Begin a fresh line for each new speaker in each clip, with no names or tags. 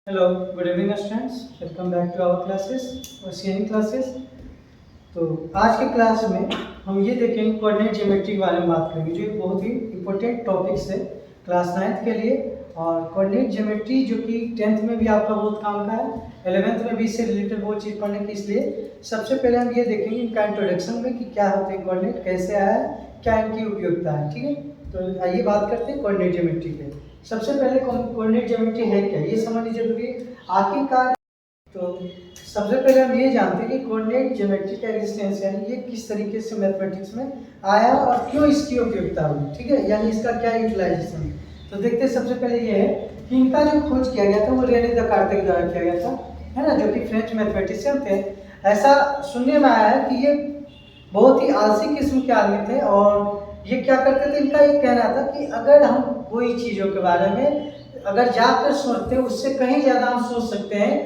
Hello good evening students, welcome back to our classes और CNE classes. तो आज के क्लास में हम ये देखेंगे कोऑर्डिनेट ज्योमेट्री के बारे में बात करेंगे, जो एक बहुत ही इंपॉर्टेंट टॉपिक्स है क्लास 9th के लिए। और कोऑर्डिनेट ज्योमेट्री जो कि 10th में भी आपका बहुत काम का है, 11th में भी इससे रिलेटेड बहुत चीज़ पढ़ने की। इसलिए सबसे पहले हम ये देखेंगे इनका इंट्रोडक्शन में कि क्या होते हैं कोऑर्डिनेट, कैसे आया है, क्या इनकी उपयोगिता है। ठीक है, तो आइए बात करते हैं कोऑर्डिनेट ज्योमेट्री पे। सबसे पहले कोऑर्डिनेट ज्योमेट्री है क्या, ये समझनी जरूरी है आखिरकार। तो सबसे पहले हम ये जानते हैं कि कोऑर्डिनेट ज्योमेट्री का एग्जिस्टेंस यानी ये किस तरीके से मैथमेटिक्स में आया और क्यों इसकी उपयोगिता हुई। ठीक है, यानी इसका क्या यूटिलाइजेशन है। तो देखते हैं, सबसे पहले ये है कि इनका जो खोज किया गया था वो रेने देकार्त के द्वारा किया गया था, है ना, जो कि फ्रेंच मैथमेटिशियन थे। ऐसा सुनने में आया है कि ये बहुत ही आलसी किस्म के आदमी थे और ये क्या करते थे, इनका ये कहना था कि अगर हम कोई चीज़ों के बारे में अगर जाकर सोचते हैं उससे कहीं ज़्यादा हम सोच सकते हैं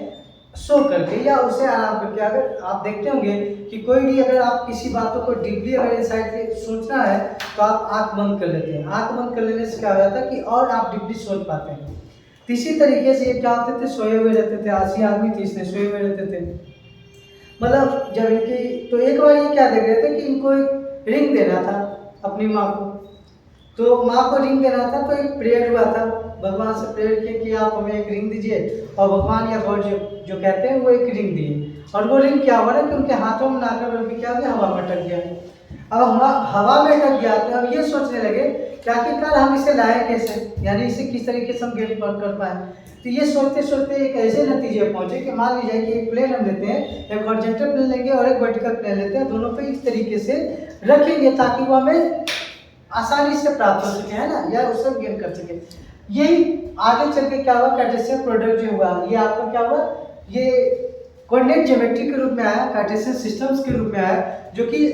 सो करके या उसे आराम करके। अगर आप देखते होंगे कि कोई भी अगर आप किसी बातों को डीपली अगर इनसाइड सोचना है तो आप आंख बंद कर लेते हैं। आंख बंद कर लेने से क्या हो जाता है कि और आप डीपली सोच पाते हैं। तो इसी तरीके से ये क्या होते थे, सोए हुए रहते थे। आलसी आदमी थे इसलिए सोए हुए रहते थे। मतलब जब इनकी तो एक बार ये क्या देख रहे थे कि इनको एक रिंग देना था अपनी माँ को। तो माँ को रिंग देना था तो एक प्रेयर हुआ था, भगवान से प्रेयर किया कि आप हमें एक रिंग दीजिए। और भगवान या गॉड जो कहते हैं वो एक रिंग दिए। और वो रिंग क्या हुआ ना कि उनके हाथों में ना कर बल्कि क्या हो गया, हवा में अटक गया। अब हवा में अटक गया तो अब ये सोचने लगे कि आखिरकार हम इसे लाए कैसे, यानी इसे किस तरीके से हम गेट कर पाए। तो ये सोचते सोचते एक ऐसे नतीजे पहुंचे कि मान लीजिए कि एक प्लेन हम लेते हैं, एक हॉरिजॉन्टल प्लेन लेंगे और एक वर्टिकल प्लेन लेते हैं, दोनों पे इस तरीके से रखेंगे ताकि वो हमें आसानी से प्राप्त हो सके, है ना, या उससे गेन कर सके। यही आगे चल के क्या हुआ, कार्टेशियन प्रोडक्ट जो हुआ ये आपका क्या हुआ, ये कोऑर्डिनेट ज्योमेट्री के रूप में आया, कार्टेशियन सिस्टम्स के रूप में आया, जो कि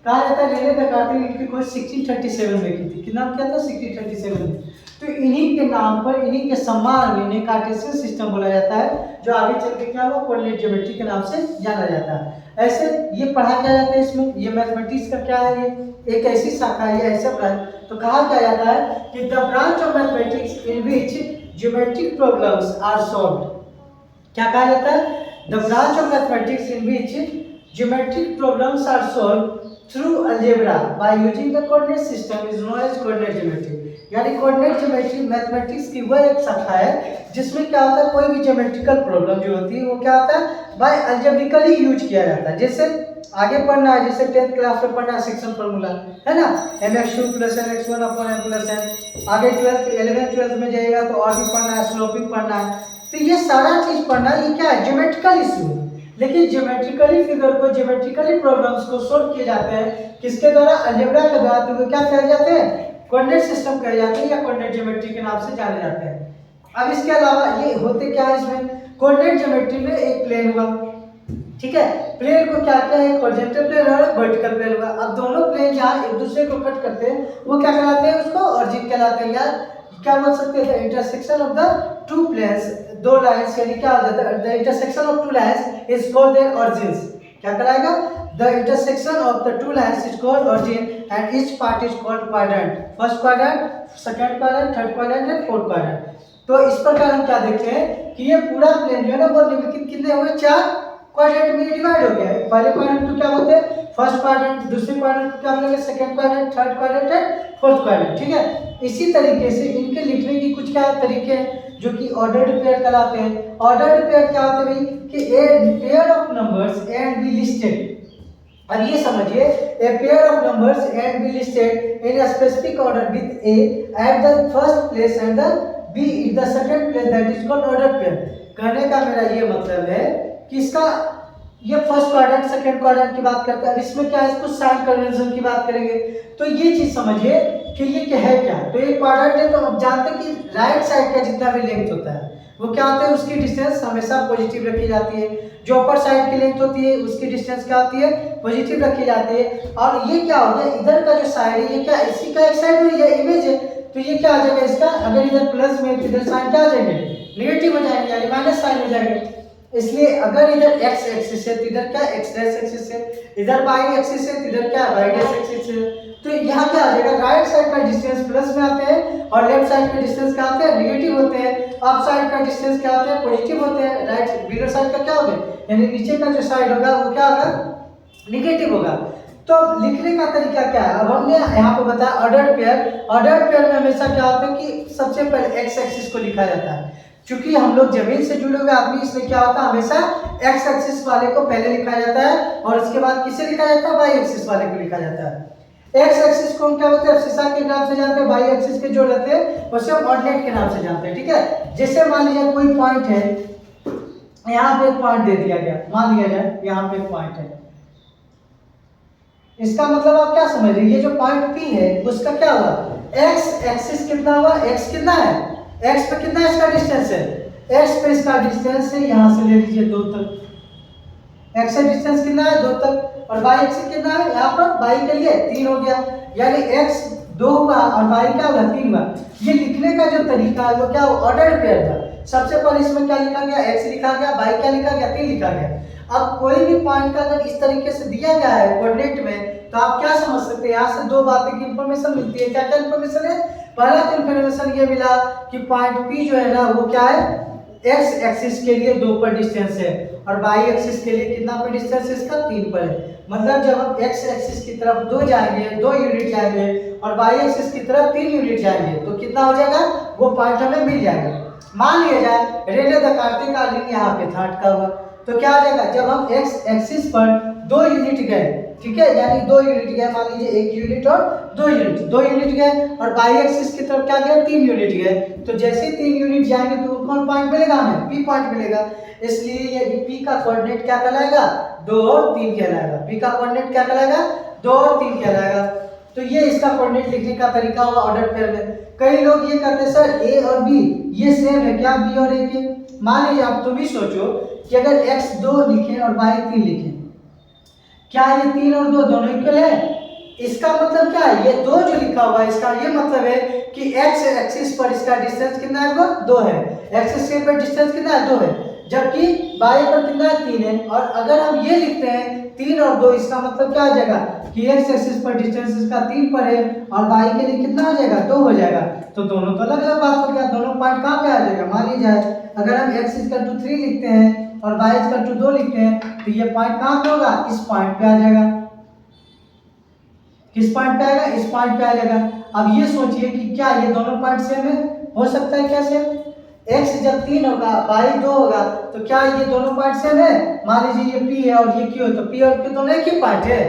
कहा जाता है रेने देकार्त ने इनकी खोज 1637 में की थी। कितना किया था, 1637 में। तो इन्हीं के नाम पर, इन्हीं के सम्मान में इन्हें कार्टेशियन सिस्टम बोला जाता है, जो आगे चल के क्या हुआ कोऑर्डिनेट ज्योमेट्री के नाम से जाना जाता है। ऐसे ये पढ़ा क्या जाता है इसमें, ये मैथमेटिक्स का क्या है, ये एक ऐसी शाखा है, ऐसा ब्रांच। तो कहा क्या जाता है कि the branch of mathematics in which geometric problems are solved. क्या कहा जाता है, the branch of mathematics in which geometric problems are solved through algebra by using the coordinate system is known as coordinate geometry. यानी coordinate geometry mathematics की वह एक शाखा है जिसमें क्या होता है, कोई भी ज्योमेट्रिकल प्रॉब्लम जो होती है वो क्या होता है, बाय अलजेब्रिकली यूज किया जाता है। जैसे आगे पढ़ना है, जैसे 10th क्लास में पढ़ना है सेक्शन फार्मूला, है ना, mx2 + mx1 / m + n। आगे 11th में जाएगा तो और भी पढ़ना है, स्लोपिंग पढ़ना है। तो ये सारा चीज पढ़ना है, ये क्या है, ज्योमेट्रिकल इशू है। लेकिन ज्योमेट्रिकली फिगर को, ज्योमेट्रिकली प्रॉब्लम्स को सोल्व किए जाते हैं किसके द्वारा, अलजेब्रा के द्वारा। तो वो क्या कहे जाते हैं, कोऑर्डिनेट सिस्टम कहे जाते हैं या कोऑर्डिनेट ज्योमेट्री के नाम से जाने जाते हैं। अब इसके अलावा ये होते क्या है, इसमें कोऑर्डिनेट ज्योमेट्री में एक प्लेन हुआ, ठीक है, प्लेन को क्या क्या है, हॉरिजॉन्टल प्लेन और वर्टिकल प्लेन हुआ। अब दोनों प्लेन जहाँ एक दूसरे को कट करते हैं वो क्या कहलाते हैं, उसको ऑरिजिन कहलाते हैं। यार क्या बोल सकते हैं, intersection of the two planes, दो लाइंस, यानी क्या हो जाता है, the intersection of two lines is called their origins. क्या कहलाएगा, the intersection of the two lines is called origin and each part is called quadrant. First quadrant, second quadrant, third quadrant and fourth quadrant. तो इस प्रकार हम क्या देखते हैं कि ये पूरा प्लेन जो है ना वो निम्नलिखित कितने हुए, 4 क्वाड्रेंट में डिवाइड हो गया है। पहले क्वाड्रेंट को क्या बोलते हैं, फर्स्ट क्वाड्रेंट, दूसरे क्वाड्रेंट को क्या बोलेंगे, second quadrant, third quadrant and fourth quadrant. ठीक है, इसी तरीके से इनके लिखने की कुछ क्या तरीके हैं जो कि ऑर्डर्ड पेयर कहलाते हैं। ऑर्डर्ड पेयर क्या होते हैं भाई, कि a pair of numbers A and be listed. अब ये समझिए, a pair of numbers A and be listed in a specific order with A at the first place and the be in the second place, that is called ordered pair. कहने का मेरा ये मतलब है कि इसका ये फर्स्ट क्वाड्रेंट सेकंड क्वाड्रेंट की बात करते हैं। अब इसमें क्या है, इसको साइन कन्वेंशन की बात करेंगे। तो ये चीज समझिए कि ये क्या है, क्या तो एक क्वाड्रेंट है, तो अब जानते हैं कि राइट साइड का जितना भी लेंथ होता है वो क्या होता है, उसकी डिस्टेंस हमेशा पॉजिटिव रखी जाती है। जो अपर साइड की लेंथ होती है उसकी डिस्टेंस क्या होती है, पॉजिटिव रखी जाती है। और ये क्या हो गया, इधर का जो साइड है ये क्या, इसी का एक साइड में ये इमेज है, तो ये क्या आ जाएगा इसका, अगर इधर प्लस में तो इधर साइन क्या आ जाएंगे, नेगेटिव हो जाएंगे, यानी माइनस साइन हो जाएंगे। इसलिए अगर इधर x एक्सिस है तो इधर क्या x डैश एक्सिस है, इधर y एक्सिस है तो इधर क्या y डैश एक्सिस है। तो यहाँ क्या आ जाएगा, राइट साइड का डिस्टेंस प्लस में आते हैं और लेफ्ट साइड का डिस्टेंस क्या आते हैं, नेगेटिव होते हैं। अप साइड का डिस्टेंस क्या होते हैं, पॉजिटिव होते हैं। राइट बिलो साइड का क्या होगा, यानी नीचे का जो साइड होगा वो क्या होगा, नेगेटिव होगा। तो लिखने का तरीका क्या है, अब हमने यहाँ पे बताया ऑर्डर्ड पेयर। ऑर्डर्ड पेयर में हमेशा क्या होता है कि सबसे पहले एक्स एक्सिस को लिखा जाता है। क्योंकि हम लोग जमीन से जुड़े हुए आदमी, इसलिए क्या होता है हमेशा एक्स एक्सिस वाले को पहले लिखा जाता है और उसके बाद किसे लिखा जाता है, वाई एक्सिस वाले को लिखा जाता है। एक्स एक्सिस को हम क्या बोलते हैं, एब्सिसा के नाम से जानते हैं। वाई एक्सिस के जो रहते हैं उसे हम ऑर्डिनेट के नाम से जानते हैं। ठीक है, जैसे मान लीजिए कोई पॉइंट है, यहाँ पे एक पॉइंट दे दिया गया, मान लिया जाए यहाँ पे एक पॉइंट है। इसका मतलब आप क्या समझ रहे हैं, ये जो पॉइंट P है उसका क्या हुआ, एक्स एक्सिस कितना हुआ, एक्स कितना है, एक्स पे कितना इसका डिस्टेंस है, एक्स पे इसका डिस्टेंस है यहाँ से ले लीजिए 2 तक, एक्स से डिस्टेंस कितना है 2 तक, और वाई एक्सिस कितना है यहाँ पर, वाई के लिए 3 हो गया, यानी एक्स 2 हुआ और वाई क्या हुआ 3 हुआ। ये लिखने का जो तरीका है वो क्या, ऑर्डर्ड पेयर था। सबसे पहले इसमें क्या लिखा गया, एक्स लिखा गया, वाई क्या लिखा गया, 3 लिखा गया। अब कोई भी पॉइंट का अगर इस तरीके से दिया गया है कोऑर्डिनेट में, तो आप क्या समझ सकते हैं, यहाँ से 2 बातें की इंफॉर्मेशन मिलती है। क्या क्या इंफॉर्मेशन है, पहला तो इंफॉर्मेशन ये मिला कि पॉइंट P जो है ना वो क्या है, एक्स एक्सिस के लिए 2 पर डिस्टेंस है और वाई एक्सिस के लिए कितना पर डिस्टेंस है, इसका 3 पर है। मतलब जब हम एक्स एक्सिस की तरफ 2 जाएंगे, 2 यूनिट जाएंगे और वाई एक्सिस की तरफ 3 यूनिट जाएंगे तो कितना हो जाएगा, वो पॉइंट हमें मिल जाएगा। मान लिया जाए रेले दकार्ते का लिंक यहाँ पे थर्ड का हुआ, तो क्या आ जाएगा, जब हम एक्स एक्सिस पर 2 यूनिट गए, ठीक है, यानी 2 यूनिट गए, मान लीजिए 1 यूनिट और 2 यूनिट गए और वाई एक्सिस की तरफ क्या गए, 3 यूनिट गए। तो जैसे 3 यूनिट जाएंगे तो कौन पॉइंट मिलेगा हमें, P पॉइंट मिलेगा। इसलिए ये P का कोऑर्डिनेट क्या कहलाएगा, 2 और 3 कहलाएगा। P का कोऑर्डिनेट क्या कहलाएगा, 2 और 3 कहलाएगा। तो ये इसका कोऑर्डिनेट लिखने का तरीका हुआ ऑर्डर पेयर में। कई लोग ये कहते हैं सर A और B ये सेम है क्या, B और A के। मान लीजिए आप तुम भी सोचो कि अगर x 2 लिखें और y 3 लिखें, क्या ये 3 और 2 दोनों इक्वल है? इसका मतलब क्या है, ये 2 जो लिखा हुआ है इसका ये मतलब है कि x एक्सिस पर इसका डिस्टेंस कितना है, वो 2 है। x एक्सिस पर डिस्टेंस कितना है, 2 है, जबकि y पर कितना है, 3 है। और अगर हम ये लिखते हैं 3 और 2, इसका मतलब क्या आ जाएगा कि x एक्सिस पर डिस्टेंस इसका 3 पर है और y के लिए कितना हो जाएगा, 2 हो जाएगा। तो दोनों तो अलग अलग बात हो गया, दोनों पॉइंट कहाँ पे आ जाएगा। मान लीजिए अगर हम x 3 लिखते हैं और y 2 लिखते हैं तो ये पॉइंट कहाँ पे होगा, इस पॉइंट पे आ जाएगा। किस पॉइंट पे आएगा, इस पॉइंट पे आ जाएगा। अब ये सोचिए कि क्या ये दोनों पॉइंट सेम है, हो सकता है क्या सेम, x जब 3 होगा y 2 होगा तो क्या ये दोनों पॉइंट सेम है। मान लीजिए ये P है और ये Q है, तो P और Q दोनों एक ही पॉइंट है,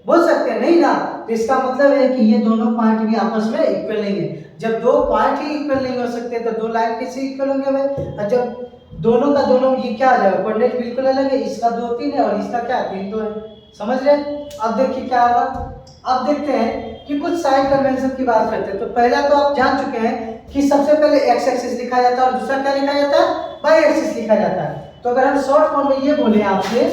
बोल सकते हैं नहीं ना। तो इसका मतलब है कि ये दोनों पॉइंट भी आपस में इक्वल नहीं है। जब 2 पॉइंट ही इक्वल नहीं हो सकते तो 2 लाइन कैसे इक्वल होंगे भाई। और जब दोनों का दोनों ये क्या आ जाएगा, कोऑर्डिनेट बिल्कुल अलग है, इसका 2 3 है और इसका क्या 3 2 है, समझ रहे। अब देखिए क्या होगा, अब देखते हैं कि कुछ साइन कन्वेंशन की बात करते हैं। तो पहला तो आप जान चुके हैं कि सबसे पहले x एक्सिस लिखा जाता है और दूसरा क्या लिखा जाता है, y एक्सिस लिखा जाता है। तो अगर हम शॉर्ट फॉर्म में ये बोले आपसे,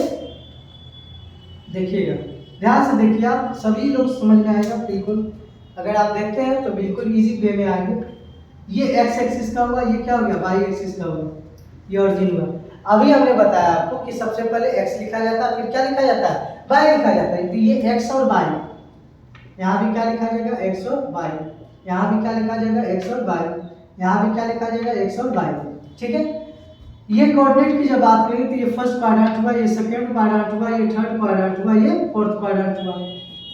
देखिएगा ध्यान से देखिए, आप सभी लोग समझ में आएगा बिल्कुल। अगर आप देखते हैं तो बिल्कुल इजी वे में आएंगे। ये x एक्सिस का हुआ, ये क्या हो गया, y एक्सिस का हुआ, ये ओरिजिन हुआ। अभी हमने बताया आपको कि सबसे पहले x लिखा जाता है, फिर क्या लिखा जाता है, y लिखा जाता है। तो ये x और y, यहाँ भी क्या लिखा जाएगा, x और y, यहाँ भी क्या लिखा जाएगा, x और y, यहाँ भी क्या लिखा जाएगा, x और y, ठीक है। ये कोऑर्डिनेट की जब बात करें तो ये फर्स्ट क्वाड्रेंट हुआ, ये सेकंड क्वाड्रेंट हुआ, ये थर्ड क्वाड्रेंट हुआ, ये फोर्थ क्वाड्रेंट हुआ,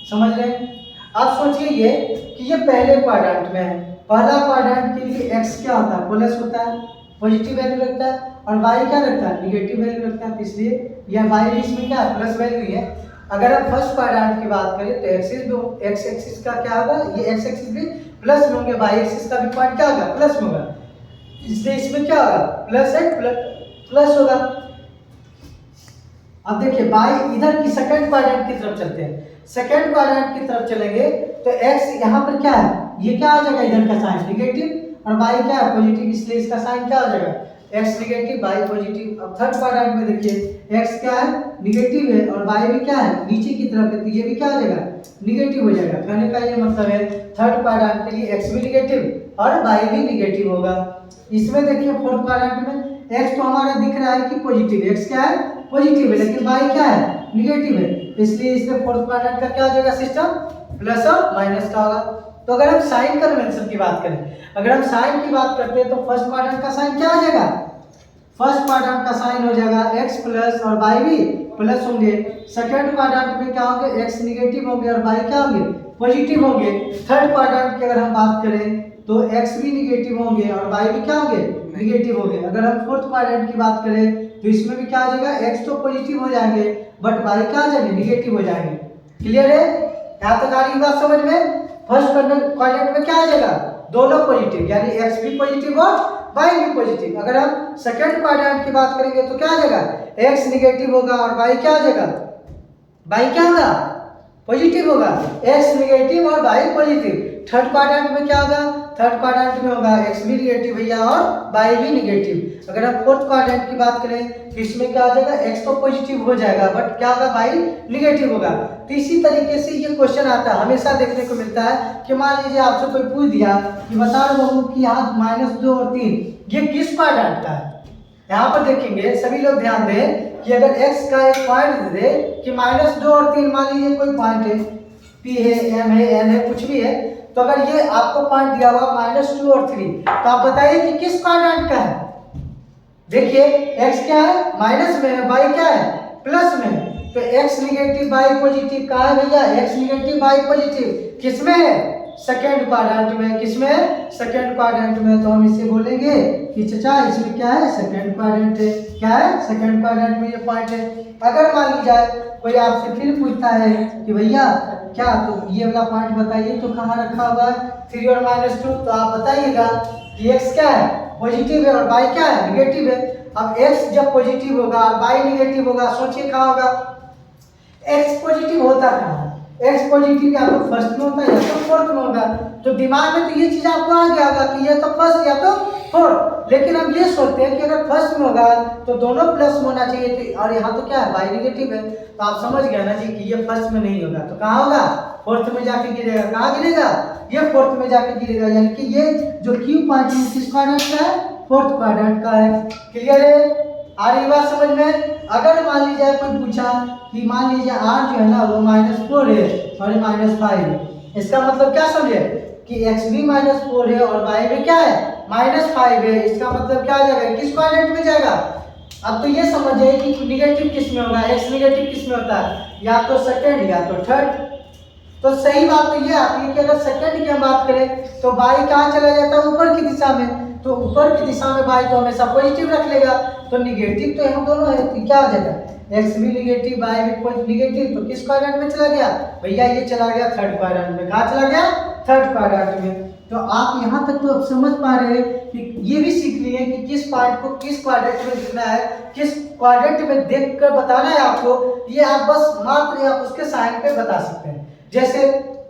समझ रहे हैं। अब सोचिए ये कि ये पहले क्वाड्रेंट में है, पहला क्वाड्रेंट के लिए x क्या होता है, प्लस होता है, पॉजिटिव वैल्यू रखता है, और y क्या रखता है, निगेटिव वैल्यू रखता है। इसलिए यह y इसमें क्या है, प्लस वैल्यू है। अगर हम फर्स्ट क्वाड्रेंट की बात करें तो x एक्सिस का क्या होगा, ये x एक्सिस भी प्लस में होंगे, y एक्सिस का भी पॉइंट क्या होगा, प्लस में होगा। इसलिए इसमें क्या होगा, प्लस है, प्लस होगा। अब देखिए y इधर की सेकंड क्वाड्रेंट की तरफ चलते हैं। सेकंड क्वाड्रेंट की तरफ चलेंगे तो x यहाँ पर क्या है, ये क्या आ जाएगा, इधर का साइन निगेटिव और y क्या है, पॉजिटिव, इसलिए इसका साइन क्या हो जाएगा, x निगेटिव y पॉजिटिव। अब थर्ड क्वाड्रेंट में देखिए x क्या है, निगेटिव है और y भी क्या है, नीचे की तरफ है, तो ये भी क्या हो जाएगा, निगेटिव हो जाएगा। कहने का ये मतलब है थर्ड क्वाड्रेंट के लिए x भी निगेटिव और y भी निगेटिव होगा। इसमें देखिए फोर्थ क्वाड्रेंट में x तो हमारा दिख रहा है कि पॉजिटिव, x क्या है, पॉजिटिव है, लेकिन y क्या है, निगेटिव है, इसलिए इसमें फोर्थ क्वाड्रेंट का क्या हो जाएगा सिस्टम, प्लस और माइनस का होगा। तो अगर हम साइन कन्वेंशन की बात करें, अगर हम साइन की बात करते हैं तो फर्स्ट क्वाड्रेंट का साइन क्या आ जाएगा, फर्स्ट क्वाड्रेंट का साइन हो जाएगा x प्लस और y भी प्लस होंगे। सेकंड क्वाड्रेंट में क्या होंगे, x निगेटिव होंगे और y क्या होंगे, पॉजिटिव होंगे। थर्ड क्वाड्रेंट की अगर हम बात करें तो x भी निगेटिव होंगे और y भी क्या होंगे, निगेटिव होंगे। अगर हम फोर्थ क्वाड्रेंट की बात करें तो इसमें भी क्या आ जाएगा, x तो पॉजिटिव हो जाएंगे बट y क्या आ जाएंगे, निगेटिव हो जाएंगे। क्लियर है, यहाँ तक आ रही बात समझ में। फर्स्ट क्वाड्रेंट में क्या आ जाएगा, दोनों पॉजिटिव, यानी x भी पॉजिटिव और y भी पॉजिटिव। अगर हम सेकंड क्वाड्रेंट की बात करेंगे तो क्या आ जाएगा, x निगेटिव होगा और y क्या आ जाएगा, y क्या होगा, पॉजिटिव होगा, x निगेटिव और y पॉजिटिव। थर्ड क्वाड्रेंट में क्या होगा, थर्ड क्वाड्रेंट में होगा x भी निगेटिव भैया और y भी निगेटिव। अगर हम फोर्थ क्वाड्रेंट की बात करें तो इसमें क्या हो जाएगा, x तो पॉजिटिव हो जाएगा बट क्या होगा, y निगेटिव होगा। तो इसी तरीके से ये क्वेश्चन आता है, हमेशा देखने को मिलता है कि मान लीजिए आपसे कोई पूछ दिया कि बता रहा हूँ कि यहाँ -2 और 3 ये किस क्वाड्रेंट का है। यहाँ पर देखेंगे सभी लोग ध्यान दें कि अगर x का एक पॉइंट दे कि -2 और 3, मान लीजिए कोई पॉइंट है, P है, M है, N है, कुछ भी है, तो अगर ये आपको पॉइंट दिया हुआ -2 और 3 तो आप बताइए कि किस क्वाड्रेंट का है। देखिए x क्या है, माइनस में है, y क्या है, प्लस में है। तो x निगेटिव y पॉजिटिव का है भैया, x निगेटिव y पॉजिटिव किसमें है, सेकंड क्वाड्रेंट में। किसमें है, सेकंड क्वाड्रेंट में। तो हम इसे बोलेंगे कि चचा इसमें क्या है, सेकंड क्वाड्रेंट है। क्या है, सेकंड क्वाड्रेंट में ये पॉइंट है। अगर मान ली जाए कोई आपसे फिर पूछता है कि भैया क्या, तो ये वाला पॉइंट बताइए तो कहाँ रखा हुआ है, 3 और -2, तो आप बताइएगा कि x क्या है, पॉजिटिव है और y क्या है, निगेटिव है। अब x जब पॉजिटिव होगा और y निगेटिव होगा, सोचिए कहाँ होगा, x पॉजिटिव होता कहाँ है, x पॉजिटिव या तो फर्स्ट में होता है या तो फोर्थ में होगा। तो दिमाग में तो ये चीज आपको आ गया होगा कि ये तो फर्स्ट या तो फोर्थ। लेकिन हम ये सोचते हैं कि अगर फर्स्ट में होगा तो दोनों प्लस में होना चाहिए थी, और यहाँ तो क्या है, y निगेटिव है। तो आप समझ गए ना जी कि ये फर्स्ट में नहीं होगा, तो कहाँ होगा, फोर्थ में जाके गिरेगा। कहाँ गिरेगा, ये फोर्थ में जाके गिरेगा, यानी कि ये जो क्यू पॉइंट है किस क्वाड्रेंट का है, फोर्थ क्वाड्रेंट का है। क्लियर है, आ रही बात समझ में। अगर मान लीजिए कोई पूछा कि मान लीजिए r जो है ना वो -4 है और -5 है, इसका मतलब क्या समझे कि x भी -4 है और y भी क्या है, -5 है। इसका मतलब क्या आ जाएगा, किस क्वाड्रेंट में जाएगा। अब तो ये समझिए कि निगेटिव किस में होगा, x निगेटिव किस में होता है, या तो सेकंड या तो थर्ड। तो सही बात तो ये आती है कि अगर सेकंड की हम बात करें तो y कहाँ चला जाता है, ऊपर की दिशा में। तो ऊपर की दिशा में y तो हमेशा पॉजिटिव रख लेगा, तो निगेटिव तो हम दोनों है, तो क्या हो जाएगा, x भी निगेटिव y भी निगेटिव। तो किस क्वाड्रेंट में चला गया भैया, ये चला गया थर्ड क्वाड्रेंट में। कहाँ चला गया, थर्ड क्वाड्रेंट में। तो आप यहाँ तक तो अब समझ पा रहे हैं कि ये भी सीख लिए कि किस पार्ट को किस क्वाड्रेंट में लिखना है, किस क्वाड्रेंट में देखकर बताना है आपको। ये आप बस मात्र आप उसके साइन पे बता सकते हैं। जैसे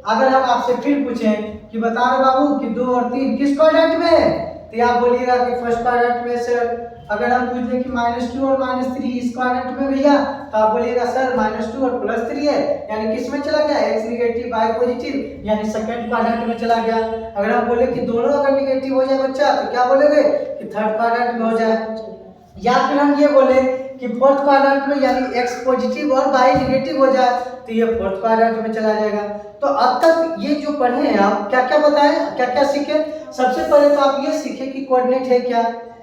अगर हम आपसे फिर पूछें कि बता रहे बाबू कि 2 और 3 किस क्वाड्रेंट में है, तो आप बोलिएगा कि फर्स्ट क्वाड्रेंट में सर। अगर हम पूछ लें कि -2 और -3 इस क्वाड्रेंट में भैया, तो आप बोलिएगा सर -2 और +3 है, यानी किस में चला गया, x निगेटिव y पॉजिटिव, यानी सेकंड क्वाड्रेंट में चला गया। अगर हम बोले कि दोनों अगर निगेटिव हो जाए बच्चा, तो क्या बोलेंगे कि थर्ड क्वाड्रेंट में हो जाए। या फिर हम ये बोले कि फोर्थ क्वाड्रेंट में, यानी x पॉजिटिव और y निगेटिव हो जाए, तो ये फोर्थ क्वाड्रेंट में चला जाएगा। तो अब तक ये जो पढ़े हैं आप, क्या क्या बताएं, क्या क्या सीखे। सबसे पहले तो आप ये सीखे कि कोऑर्डिनेट है क्या,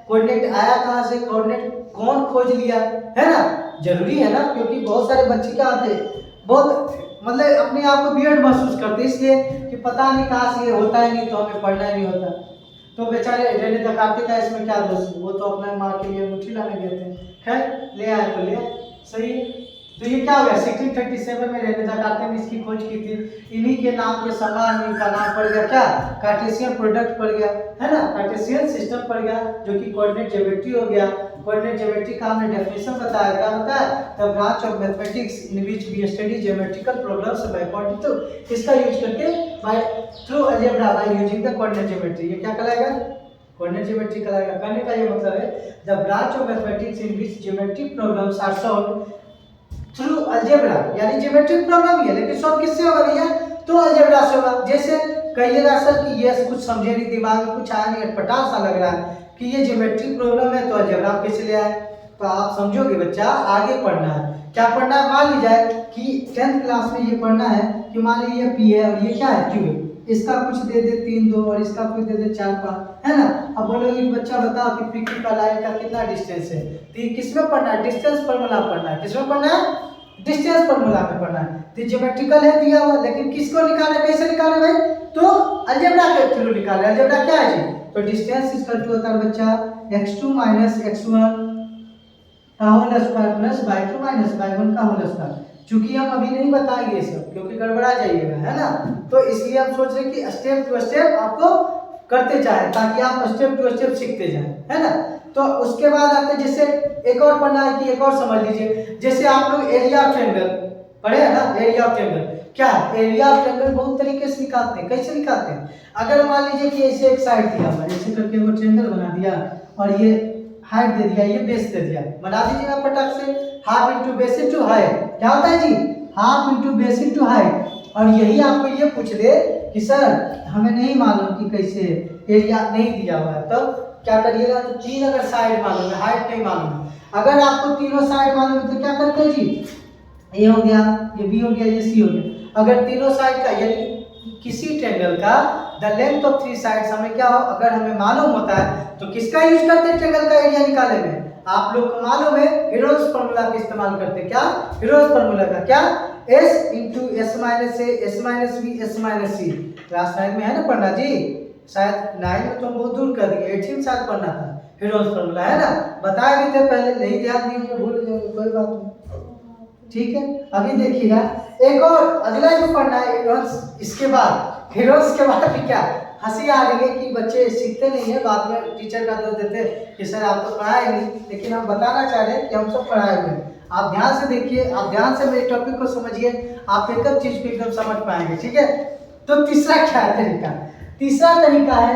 कोऑर्डिनेट आया कहाँ से, कोऑर्डिनेट कौन खोज लिया, है ना। जरूरी है ना, क्योंकि बहुत सारे बच्चे क्या आते हैं, बहुत मतलब अपने आप को वियर्ड महसूस करते, इसलिए कि पता नहीं कहाँ से ये होता है, नहीं तो हमें पढ़ना ही नहीं होता। तो बेचारे रेने दकाते का इसमें क्या दोष, वो तो अपने माँ के लिए मुट्ठी लाने गए थे, खैर ले आए तो ले, सही। तो ये क्या हो गया, 1637 में रेने दकाते ने इसकी खोज की थी। इन्हीं के नाम के समान इनका नाम पड़ गया क्या, कार्टेशियन प्रोडक्ट पड़ गया, है ना, कार्टेशियन सिस्टम पड़ गया, जो कि कोऑर्डिनेट ज्योमेट्री हो गया। कोऑर्डिनेट ज्योमेट्री का हमने डेफिनेशन बताया, क्या बताया, the branch of mathematics in which we study geometrical problems by quantitative, इसका यूज करके by through algebra by using the coordinate geometry. ये क्या कहलाएगा, कोऑर्डिनेट ज्योमेट्री कहलाएगा। कहने का ये मतलब है the branch of mathematics in which geometric problems are solved through algebra, यानी ज्योमेट्रिक प्रॉब्लम ही है, लेकिन सॉल्व किससे होगा भैया, तो अलजेब्रा से होगा। जैसे कहिएगा सर कि ये कुछ समझे नहीं, दिमाग में कुछ आया नहीं, अटपटा सा लग रहा है कि ये ज्योमेट्रिक प्रॉब्लम है, तो अलजेब्रा कैसे ले आए। तो आप समझोगे बच्चा आगे पढ़ना है। क्या पढ़ना है, मान लीजिए कि 10th क्लास में ये पढ़ना है कि मान लीजिए पी है और ये क्या है क्यू है, इसका कुछ दे दे 3 2 और इसका कुछ दे दे 4 5, है ना। अब बोलोगे बच्चा बताओ कि पी क्यू का लाइन का कितना डिस्टेंस है, तो ये किसमें पढ़ना है, डिस्टेंस फार्मूला पढ़ना है। किसमें पढ़ना है, डिस्टेंस फार्मूला में पढ़ना है। तो ज्योमेट्रिकल है दिया हुआ, लेकिन किसको निकालना है, कैसे निकालना है भाई, तो अलजेब्रा के थ्रू निकालना है। अलजेब्रा क्या है जी, तो डिस्टेंस इक्वल टू होता है बच्चा x2 माइनस x1 का whole square plus y2 minus y1 का होल स्क्वायर। चूंकि हम अभी नहीं बताएंगे ये सब क्योंकि गड़बड़ा जाइएगा, है ना, तो इसलिए हम सोच रहे कि स्टेप टू स्टेप आपको करते जाए ताकि आप स्टेप टू स्टेप सीखते जाएं, है ना। तो उसके बाद आते जैसे एक और पढ़ना है कि एक और समझ लीजिए, जैसे आप लोग एरिया ऑफ ट्रायंगल पढ़े है ना। एरिया ऑफ ट्रायंगल क्या है, एरिया ऑफ ट्रायंगल बहुत तरीके से निकालते हैं। कैसे निकालते हैं, अगर मान लीजिए कि ऐसे एक साइड दिया हुआ, ऐसे करके वो ट्रायंगल बना दिया और ये हाइट दे दिया, ये बेस दे दिया, बना दीजिएगा फटाक से। Half into base into height क्या होता है जी, half into base into height. और यही आपको ये पूछ ले कि सर हमें नहीं मालूम कि कैसे एरिया नहीं दिया हुआ है, तब क्या करिएगा, तो 3 अगर साइड मालूम है, हाइट नहीं मालूम है, अगर आपको तीनों साइड मालूम है तो क्या करते हैं जी, ए हो गया, ये बी हो गया, ये सी हो गया। अगर तीनों साइड का यानी किसी ट्रायंगल का द लेंथ ऑफ 3 साइड्स हमें क्या हो, अगर हमें मालूम होता है तो किसका यूज करते हैं ट्रायंगल का एरिया निकालने में, आप लोग को मालूम है हेरोल्ड्स फार्मूला का इस्तेमाल करते हैं। क्या, हेरोल्ड्स फार्मूला का क्या, s into s minus a s minus b s minus c. Class 9 में है ना पढ़ना जी, शायद 9 में तो हम बहुत दूर कर दिए, 8 में शायद पढ़ना था हेरोल्ड्स फार्मूला, है ना। बताए भी थे पहले, नहीं ध्यान दिए भूल गए, कोई बात नहीं, ठीक है। अभी देखिएगा एक और अगला जो पढ़ना है इसके बाद हेरोल्ड्स के बाद भी क्या, हंसी आ रही है कि बच्चे सीखते नहीं है, बाद में टीचर का दोष देते हैं कि सर आप तो पढ़ाए नहीं, लेकिन हम बताना चाह रहे हैं कि हम सब पढ़ाए हुए हैं। आप ध्यान से देखिए, आप ध्यान से मेरे टॉपिक को समझिए, आप एक चीज को एकदम समझ पाएंगे, ठीक है। तो तीसरा क्या है तरीका, तीसरा तरीका है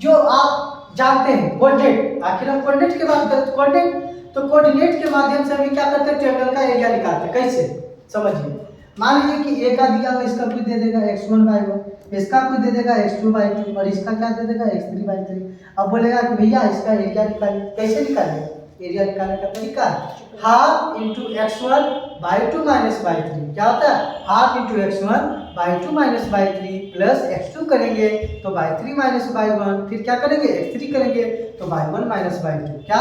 जो आप जानते हैं, कोऑर्डिनेट। आखिर हम कोऑर्डिनेट के बात करते, कोऑर्डिनेट तो कोऑर्डिनेट के माध्यम से हम क्या करते हैं, ट्रायंगल का एरिया निकालते हैं। कैसे, समझिए। मान लीजिए कि ए का दिया हुआ, इसका कुछ दे देगा x1/1, इसका कुछ दे देगा x2/2 और इसका क्या दे देगा x3/3। अब बोलेगा कि भैया इसका एरिया निकालिए। कैसे निकालिए, एरिया निकालने का तरीका half into x1/2 minus by 3। क्या होता है, half into x1/2 minus by 3 plus x2 करेंगे तो बाई 3 माइनस बाई 1, फिर क्या करेंगे x3 करेंगे तो बाई 1 माइनस बाई 2। क्या,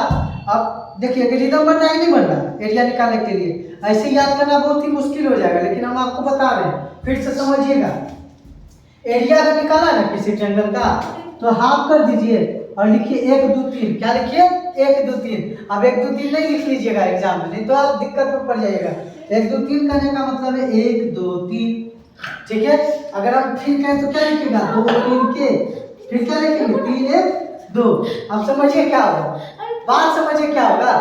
अब देखिए कि रिदम बन रहा है नहीं बन रहा, एरिया निकालने के लिए ऐसे याद करना बहुत ही मुश्किल हो जाएगा, लेकिन हम आपको बता रहे हैं, फिर से समझिएगा। एरिया अगर निकाला ना किसी ट्रायंगल का तो हाफ कर दीजिए और लिखिए 1 2 3। क्या लिखिए, 1 2 3। अब 1 2 3 नहीं लिख लीजिएगा एग्जाम में, नहीं तो आप दिक्कत में पड़ जाइएगा। 1 2 3 करने का मतलब है 1 2 3, ठीक है। अगर हम फिर कहें तो क्या लिखिएगा, 2 3 के, फिर क्या लिखेंगे 3 1 2। अब समझिए क्या होगा, बात समझिए क्या होगा।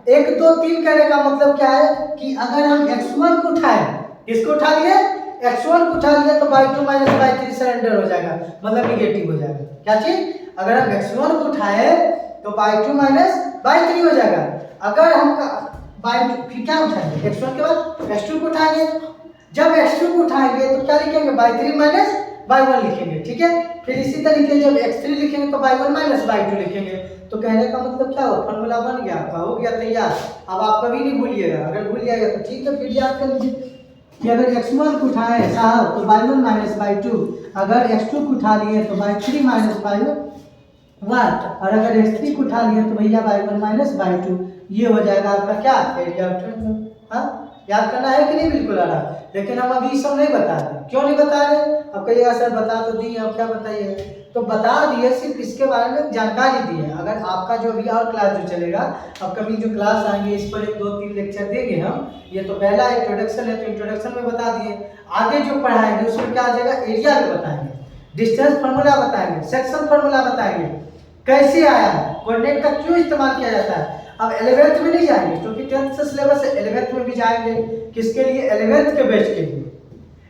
1 2 3 कहने का मतलब क्या है कि अगर हम x1 को उठाएं, किसको उठा लिए, x1 को उठा लिए तो बाई 2 माइनस बाई 3 सरेंडर हो जाएगा, मतलब निगेटिव हो जाएगा। क्या चीज, अगर हम x1 को उठाए तो बाई 2 माइनस बाई 3 हो जाएगा। अगर हम बाई फिर क्या उठाएंगे, x1 के बाद x2 को उठाएंगे, जब x2 को उठाएंगे तो क्या लिखेंगे, बाई 3 माइनस बाई 1 लिखेंगे, ठीक है। फिर इसी तरीके जब x3 लिखेंगे तो बाई 1 माइनस बाई 2 लिखेंगे। तो कहने का मतलब क्या हो, फार्मूला बन गया आपका, हो गया तैयार। अब आप कभी नहीं भूलिएगा, अगर भूल जाएगा तो ठीक है, फिर याद कर लीजिए कि अगर x1 को उठाए साहब तो बाई 1 माइनस बाई 2, अगर x2 को उठा लिए तो बाई 3 माइनस बाई 1, और अगर x3 को उठा लिए तो भैया बाई 1 माइनस बाई 2। ये हो जाएगा आपका क्या, एरिया ऑफ ट्रायंगल। हाँ, याद करना है कि नहीं, बिल्कुल आ रहा। लेकिन हम अभी सब नहीं बता रहे, क्यों नहीं बता रहे, अब कहिएगा सर बता तो दिए, अब क्या बताइए, तो बता दिए, सिर्फ इसके बारे में जानकारी दी है। अगर आपका जो अभी और क्लास जो चलेगा, अपकमिंग जो क्लास आएंगे इस पर 1 2 3 लेक्चर देंगे हम। ये तो पहला इंट्रोडक्शन है, तो इंट्रोडक्शन में बता दिए, आगे जो पढ़ाएंगे उसमें क्या आ जाएगा, एरिया में बताएंगे, डिस्टेंस फार्मूला बताएंगे, सेक्शन फार्मूला बताएंगे, कैसे आया है, कोऑर्डिनेट का क्यों इस्तेमाल किया जाता है। अब 11th में नहीं जाएंगे क्योंकि 10th से सिलेबस है, 11th में भी जाएंगे। किसके लिए, 11th के बैच के लिए।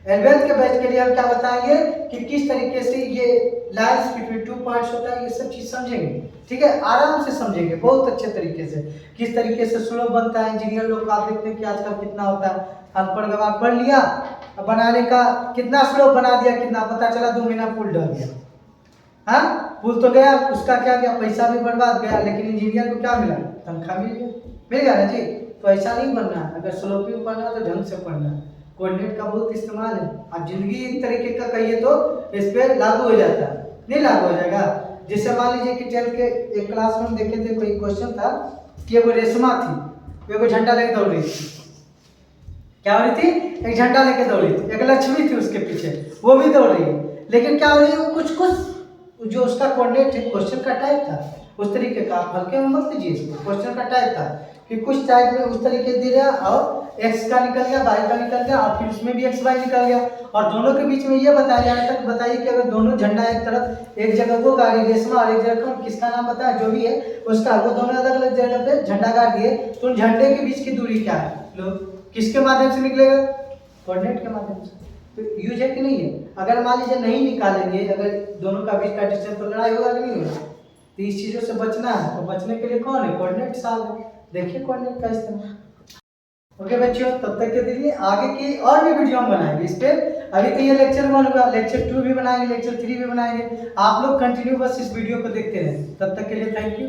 11th के बैच के लिए हम क्या बताएंगे कि किस तरीके से ये लाइंस बिटवीन 2 पॉइंट्स होता है, ये सब चीज समझेंगे, ठीक है, आराम से समझेंगे, बहुत अच्छे तरीके से। किस तरीके से स्लोप बनता है, इंजीनियर लोग आप देखते हैं कि आजकल कितना होता है, अनपढ़ गवाह पढ़ लिया, बनाने का कितना स्लोप बना दिया, कितना पता चला 2 महीना पुल डर गया। हाँ, पुल तो गया, उसका क्या गया, पैसा भी बर्बाद गया, लेकिन इंजीनियर को क्या मिला, तनख्वाह मिल गया ना जी। तो ऐसा नहीं बनना है, अगर स्लोपी पढ़ना है तो ढंग से पढ़ना है। कोऑर्डिनेट का बहुत इस्तेमाल है, आप जिंदगी एक तरीके का कहिए तो इस पे लागू हो जाता है, नहीं लागू हो जाएगा। जैसे मान लीजिए कि 12 के एक क्लास में हम देखे थे, कोई क्वेश्चन था कि वो रेशमा थी, वो झंडा लेके दौड़ रही थी। क्या हो रही थी? एक झंडा लेके दौड़ रही थी, एक लक्ष्मी थी उसके पीछे, वो भी दौड़ रही है, लेकिन क्या हो रही है, वो कुछ जो उसका कोऑर्डिनेट क्वेश्चन का टाइप था उस तरीके का, आप हल्के में मत लीजिए इसको। क्वेश्चन का टाइप था कि कुछ टाइप में उस तरीके से दे दिया और एक्स का निकल गया, वाई का निकल गया, और फिर उसमें भी एक्स वाई निकल गया, और दोनों के बीच में ये बताया तक बताइए कि अगर दोनों झंडा एक तरफ, एक जगह वो गाड़ी रेशमा और एक जगह किसका नाम बताया जो भी है उसका, वो दोनों अलग अलग जगह पे झंडा गाड़ दिए, तो उन झंडे के बीच की दूरी क्या है, लोग किसके माध्यम से निकलेगा? कोऑर्डिनेट के माध्यम से। तो यूज है कि नहीं है? अगर मान लीजिए नहीं निकालेंगे, अगर दोनों का बीच का डिस्टेंस, तो लड़ाई होगा कि नहीं होगा? तो इस चीज़ों से बचना है, तो बचने के लिए कौन है? कोऑर्डिनेट साहब है। देखिए कोऑर्डिनेट का इस्तेमाल। ओके बच्चों, तब तक के लिए आगे की और भी वीडियो हम बनाएंगे इस पे। अभी तो ये लेक्चर 1 हुआ, लेक्चर 2 भी बनाएंगे, लेक्चर 3 भी बनाएंगे। आप लोग कंटिन्यू बस इस वीडियो को देखते रहें। तब तक के लिए थैंक यू।